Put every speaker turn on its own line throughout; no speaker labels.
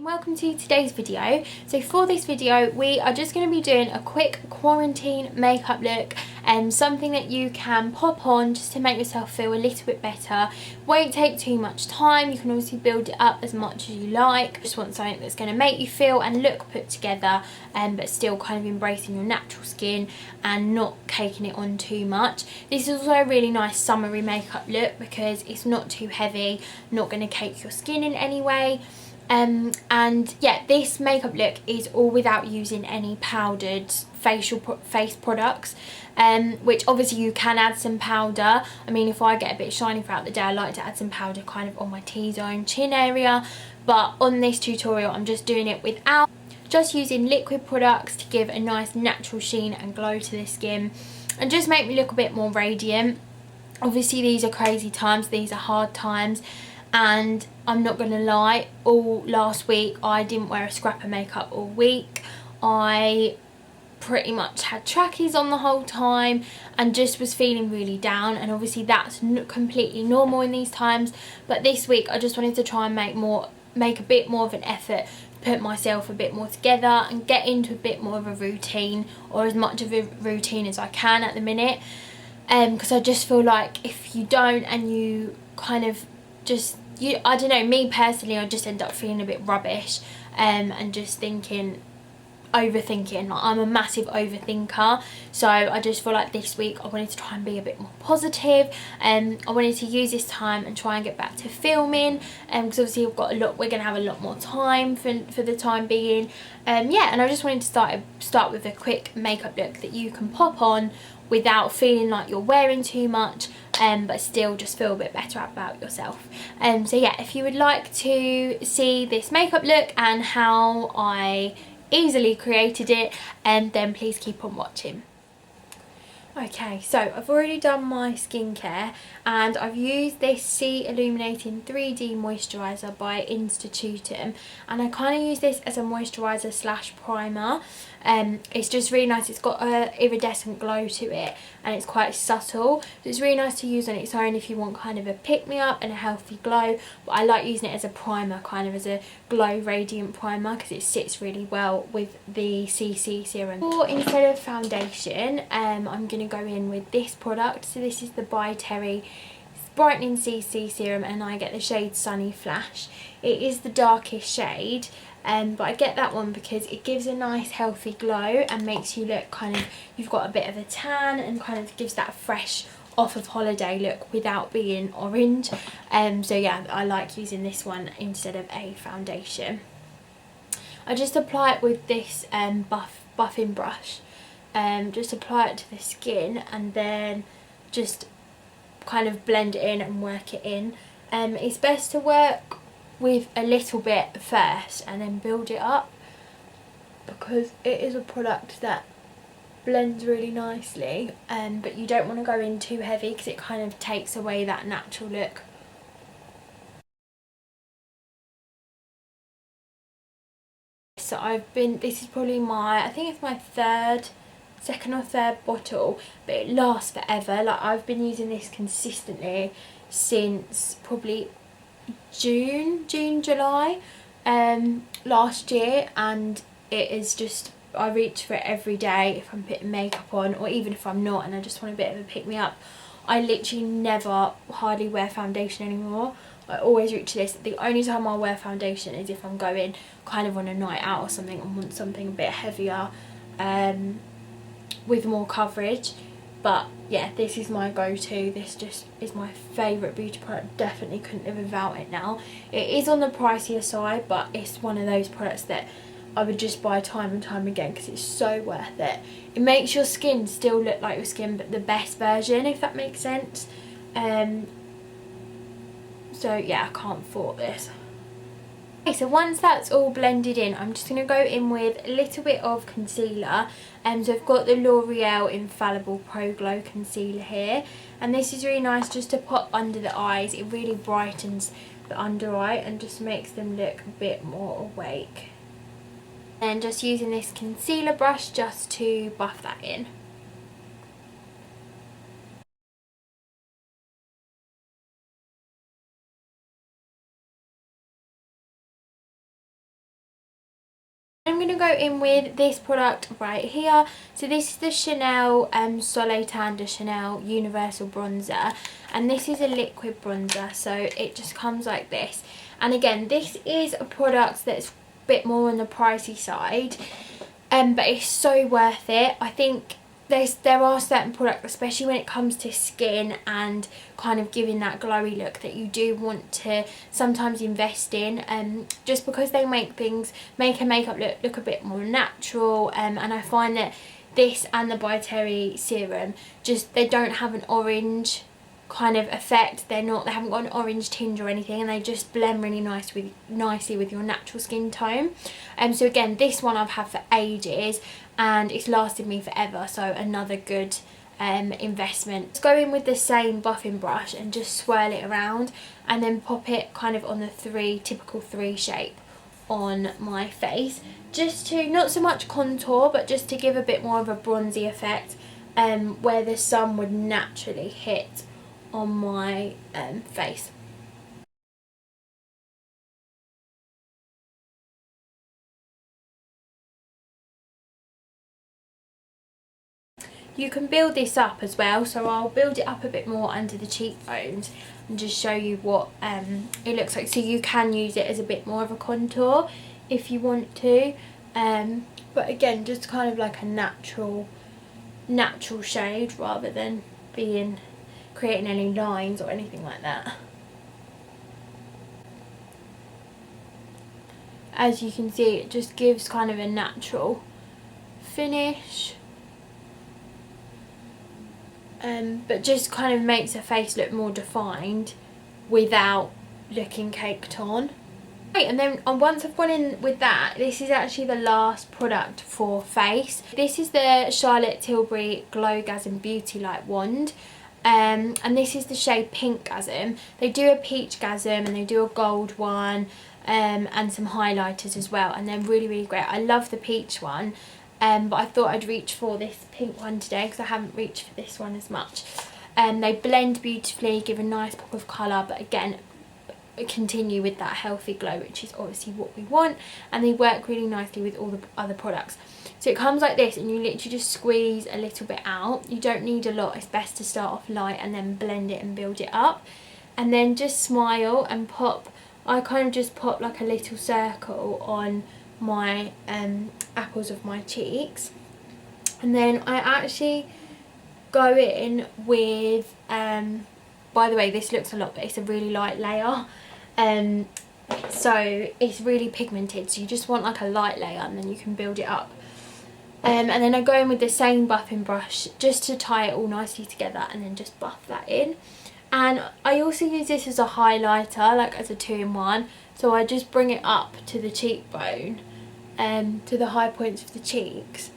And welcome to today's video. So for this video we are just going to be doing a quick quarantine makeup look and something that you can pop on just to make yourself feel a little bit better. Won't take too much time, you can obviously build it up as much as you like. Just want something that's going to make you feel and look put together but still kind of embracing your natural skin and not caking it on too much. This is also a really nice summery makeup look because it's not too heavy, not going to cake your skin in any way. And yeah, this makeup look is all without using any powdered face products, which obviously you can add some powder. I mean, if I get a bit shiny throughout the day, I like to add some powder kind of on my T-zone chin area, but on this tutorial I'm just doing it without, just using liquid products to give a nice natural sheen and glow to the skin and just make me look a bit more radiant. Obviously these are crazy times, these are hard times, and I'm not gonna lie, all last week I didn't wear a scrap of makeup all week. I pretty much had trackies on the whole time and just was feeling really down, and obviously that's completely normal in these times, but this week I just wanted to try and make a bit more of an effort, put myself a bit more together and get into a bit more of a routine, or as much of a routine as I can at the minute, because I just feel like if you don't and you kind of just, I don't know, me personally, I just end up feeling a bit rubbish and just overthinking. Like, I'm a massive overthinker, so I just feel like this week I wanted to try and be a bit more positive, and I wanted to use this time and try and get back to filming, because obviously we're going to have a lot more time for the time being. Yeah, and I just wanted to start with a quick makeup look that you can pop on without feeling like you're wearing too much, but still just feel a bit better about yourself. So yeah, if you would like to see this makeup look and how I easily created it, then please keep on watching. Okay, so I've already done my skincare and I've used this C Illuminating 3D Moisturiser by Institutum, and I kind of use this as a moisturiser slash primer. It's just really nice. It's got a iridescent glow to it and it's quite subtle, so it's really nice to use on its own if you want kind of a pick-me-up and a healthy glow, but I like using it as a primer, kind of as a glow radiant primer, because it sits really well with the CC serum. Or instead of foundation, I'm going to go in with this product. So this is the By Terry Brightening CC Serum and I get the shade Sunny Flash. It is the darkest shade, but I get that one because it gives a nice healthy glow and makes you look kind of, you've got a bit of a tan and kind of gives that fresh off of holiday look without being orange. So yeah, I like using this one instead of a foundation. I just apply it with this buffing brush. Just apply it to the skin and then just kind of blend it in and work it in. It's best to work with a little bit first and then build it up, because it is a product that blends really nicely, but you don't want to go in too heavy because it kind of takes away that natural look. So this is probably I think it's my second or third bottle, but it lasts forever. Like, I've been using this consistently since probably July last year, and it is just, I reach for it every day if I'm putting makeup on, or even if I'm not and I just want a bit of a pick me up. I literally never hardly wear foundation anymore. I always reach this. The only time I'll wear foundation is if I'm going kind of on a night out or something and want something a bit heavier with more coverage. But yeah, this is my go-to. This just is my favourite beauty product. Definitely couldn't live without it now. It is on the pricier side, but it's one of those products that I would just buy time and time again because it's so worth it. It makes your skin still look like your skin, but the best version, if that makes sense. So yeah, I can't fault this. Okay, so once that's all blended in, I'm just going to go in with a little bit of concealer. So I've got the L'Oreal Infallible Pro Glow Concealer here, and this is really nice just to pop under the eyes. It really brightens the under eye and just makes them look a bit more awake. And just using this concealer brush just to buff that in. going to go in with this product right here. So this is the Chanel Soleil Tan de Chanel Universal Bronzer, and this is a liquid bronzer, so it just comes like this. And again, this is a product that's a bit more on the pricey side, but it's so worth it. I think there are certain products, especially when it comes to skin and kind of giving that glowy look, that you do want to sometimes invest in, just because they make a makeup look a bit more natural, and I find that this and the By Terry serum, they don't have an orange kind of effect. They haven't got an orange tinge or anything, and they just blend really nicely with your natural skin tone. So again, this one I've had for ages and it's lasted me forever, so another good investment. Let's go in with the same buffing brush and just swirl it around, and then pop it kind of on the typical 3 shape on my face, just to, not so much contour, but just to give a bit more of a bronzy effect, where the sun would naturally hit on my face. You can build this up as well, so I'll build it up a bit more under the cheekbones and just show you what it looks like. So you can use it as a bit more of a contour if you want to, but again, just kind of like a natural shade, rather than creating any lines or anything like that. As you can see, it just gives kind of a natural finish, but just kind of makes the face look more defined without looking caked on. Right, and then once I've gone in with that, this is actually the last product for face. This is the Charlotte Tilbury Glowgasm Beauty Light Wand. And this is the shade Pinkgasm. They do a Peachgasm and they do a gold one, and some highlighters as well, and they're really great. I love the peach one, but I thought I'd reach for this pink one today because I haven't reached for this one as much. They blend beautifully, give a nice pop of colour, but again, continue with that healthy glow, which is obviously what we want, and they work really nicely with all the other products. So it comes like this, and you literally just squeeze a little bit out. You don't need a lot. It's best to start off light and then blend it and build it up, and then just smile and pop. I kind of just pop like a little circle on my apples of my cheeks, and then I actually go in with by the way, this looks a lot, but it's a really light layer, so it's really pigmented, so you just want like a light layer and then you can build it up. And then I go in with the same buffing brush just to tie it all nicely together, and then just buff that in. And I also use this as a highlighter, like as a 2-in-1, so I just bring it up to the cheekbone, to the high points of the cheeks,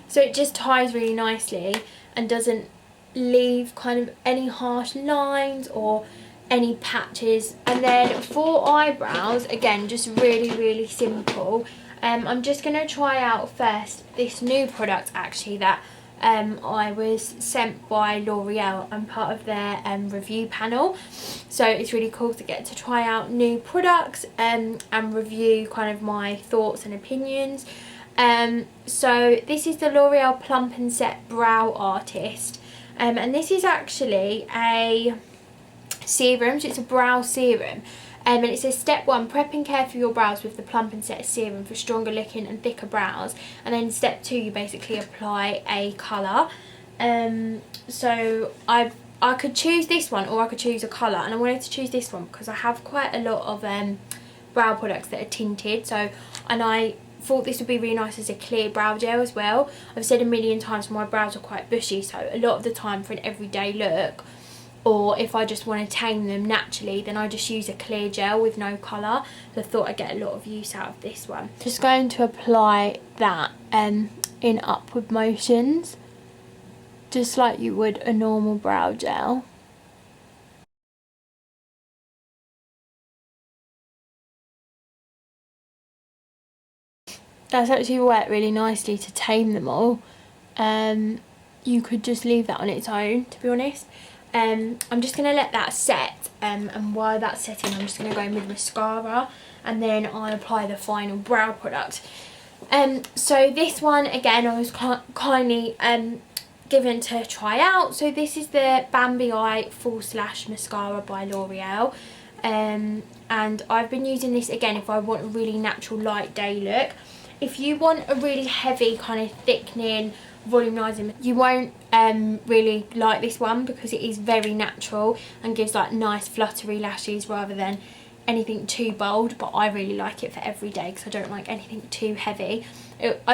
so it just ties really nicely and doesn't leave kind of any harsh lines or any patches. And then for eyebrows, again, just really simple. I'm just going to try out first this new product actually that I was sent by L'Oreal. I'm part of their review panel, so it's really cool to get to try out new products and review kind of my thoughts and opinions. So this is the L'Oreal Plump and Set Brow Artist, and this is actually a serum, so it's a brow serum. And it says step 1, prep and care for your brows with the Plump and Set serum for stronger looking and thicker brows. And then step 2, you basically apply a colour. So I could choose this one, or I could choose a colour, and I wanted to choose this one because I have quite a lot of brow products that are tinted. So, and I thought this would be really nice as a clear brow gel as well. I've said a million times my brows are quite bushy, so a lot of the time for an everyday look, or if I just want to tame them naturally, then I just use a clear gel with no colour. So I thought I'd get a lot of use out of this one. Just going to apply that in upward motions, just like you would a normal brow gel. That's actually worked really nicely to tame them all. You could just leave that on its own, to be honest. I'm just going to let that set, and while that's setting, I'm just going to go in with mascara, and then I'll apply the final brow product. So this one again I was kindly given to try out. So this is the Bambi Eye Full Slash Mascara by L'Oreal, and I've been using this again if I want a really natural light day look. If you want a really heavy kind of thickening volumizing, you won't really like this one because it is very natural and gives like nice fluttery lashes rather than anything too bold, but I really like it for every day because I don't like anything too heavy.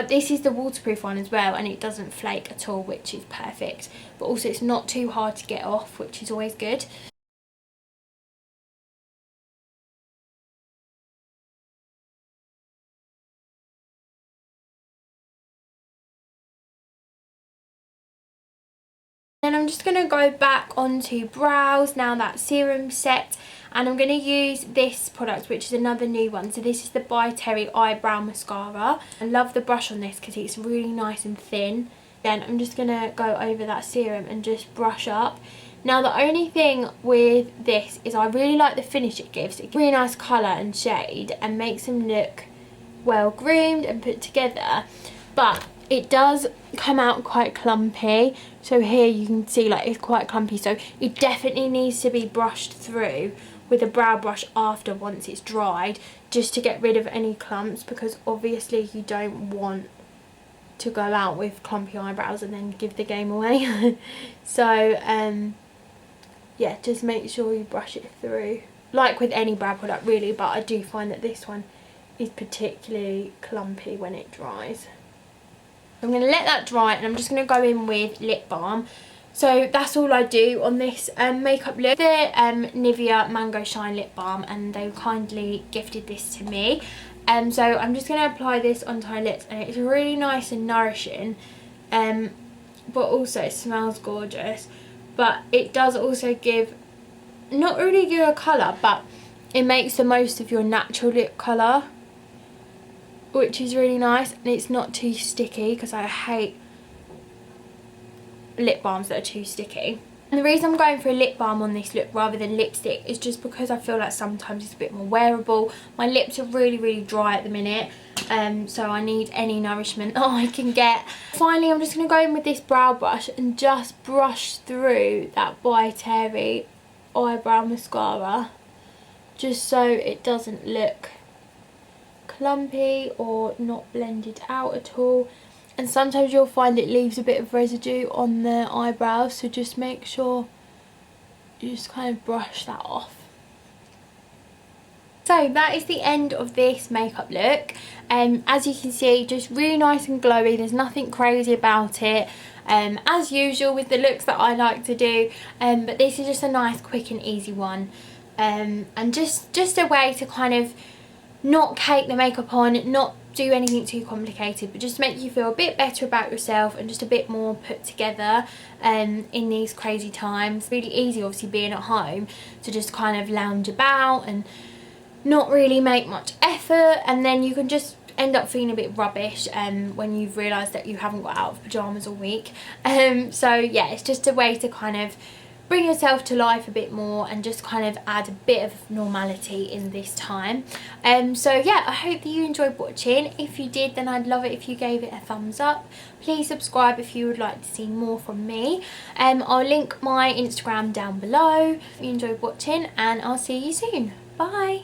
This is the waterproof one as well, and it doesn't flake at all, which is perfect, but also it's not too hard to get off, which is always good. Then I'm just going to go back onto brows now that serum's set, and I'm going to use this product, which is another new one. So this is the By Terry Eyebrow Mascara. I love the brush on this because it's really nice and thin. Then I'm just going to go over that serum and just brush up. Now the only thing with this is I really like the finish it gives. It gives really nice colour and shade and makes them look well groomed and put together, but it does come out quite clumpy. So here you can see like it's quite clumpy, so it definitely needs to be brushed through with a brow brush after, once it's dried, just to get rid of any clumps, because obviously you don't want to go out with clumpy eyebrows and then give the game away. So yeah, just make sure you brush it through, like with any brow product really, but I do find that this one is particularly clumpy when it dries. I'm going to let that dry, and I'm just going to go in with lip balm. So that's all I do on this makeup look. The Nivea Mango Shine Lip Balm, and they kindly gifted this to me. So I'm just going to apply this onto my lips, and it's really nice and nourishing, but also it smells gorgeous. But it does also give, not really give a colour, but it makes the most of your natural lip colour, which is really nice, and it's not too sticky because I hate lip balms that are too sticky. And the reason I'm going for a lip balm on this look rather than lipstick is just because I feel like sometimes it's a bit more wearable. My lips are really dry at the minute, so I need any nourishment that I can get. Finally, I'm just going to go in with this brow brush and just brush through that By Terry eyebrow mascara, just so it doesn't look clumpy or not blended out at all. And sometimes you'll find it leaves a bit of residue on the eyebrows, so just make sure you just kind of brush that off. So that is the end of this makeup look. As you can see, just really nice and glowy. There's nothing crazy about it, as usual with the looks that I like to do, but this is just a nice quick and easy one, and just a way to kind of not cake the makeup on, not do anything too complicated, but just make you feel a bit better about yourself and just a bit more put together in these crazy times. Really easy obviously being at home to just kind of lounge about and not really make much effort, and then you can just end up feeling a bit rubbish when you've realised that you haven't got out of pyjamas all week. So yeah, it's just a way to kind of bring yourself to life a bit more and just kind of add a bit of normality in this time. So yeah, I hope that you enjoyed watching. If you did, then I'd love it if you gave it a thumbs up. Please subscribe if you would like to see more from me. I'll link my Instagram down below if you enjoyed watching, and I'll see you soon. Bye.